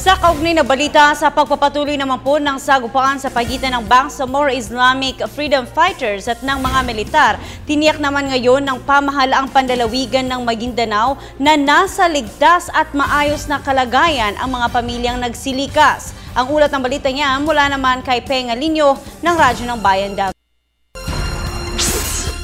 Sa kaugnay na balita, sa pagpapatuloy naman po ng sagupaan sa pagitan ng Bangsamoro Islamic Freedom Fighters at ng mga militar, tiniyak naman ngayon ng pamahalaang pandalawigan ng Maguindanao na nasa ligtas at maayos na kalagayan ang mga pamilyang nagsilikas. Ang ulat ng balita niya mula naman kay Penga Linyo ng Radyo ng Bayan Davao.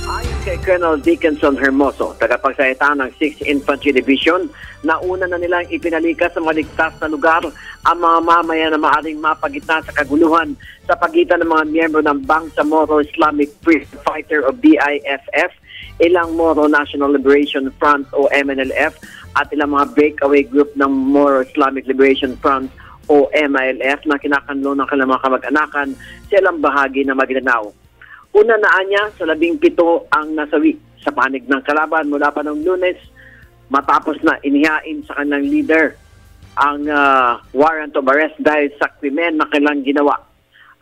Ayon kay Colonel Dickinson Hermoso, tagapagsalita ng 6th Infantry Division, nauna na nilang ipinalikas sa maligtas na lugar ang mga mamayan na maaaring mapagitna sa kaguluhan sa pagitan ng mga miyembro ng Bangsamoro Islamic Freedom Fighter o BIFF, ilang Moro National Liberation Front o MNLF at ilang mga breakaway group ng Moro Islamic Liberation Front o MILF na kinakanlo ng kanilang mga kamag-anakan sa ilang bahagi ng Maguindanao. Una na niya sa 17 ang nasawi sa panig ng kalaban mula pa noong Lunes matapos na inihain sa kanilang leader ang warrant of arrest dahil sa krimen na kanilang ginawa.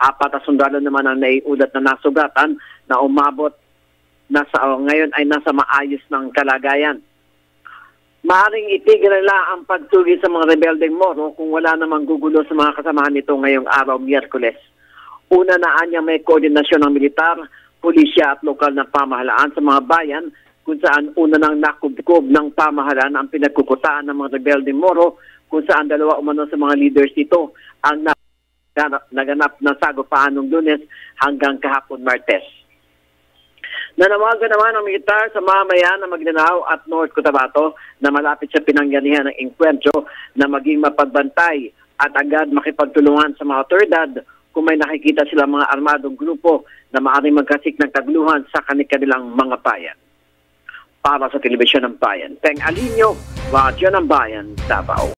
4 na sundalo naman ang naiulat na nasugatan na umabot na ngayon ay nasa maayos ng kalagayan. Maaring itigil nila ang pagtugi sa mga rebeldeng Moro kung wala namang gugulo sa mga kasamahan nito ngayong araw, Miyerkules. Una na niya may koordinasyon ng militar, pulisya at lokal na pamahalaan sa mga bayan kung saan una nang nakubkob ng pamahalaan ang pinagkukutaan ng mga rebeldeng Moro kung saan 2 umano sa mga leaders nito ang naganap na sagupaan ng Lunes hanggang kahapon Martes. Nanawagan naman ang militar sa mamayan ng Maguindanao at North Cotabato na malapit sa pinangyarihan ng engkwentro na maging mapagbantay at agad makipagtulungan sa mga otoridad kung may nakikita sila mga armadong grupo na maaaring magkasik ng kaguluhan sa kanilang mga bayan. Para sa Telebisyon ng Bayan, Peng Alinyo, Radyo ng Bayan, Davao.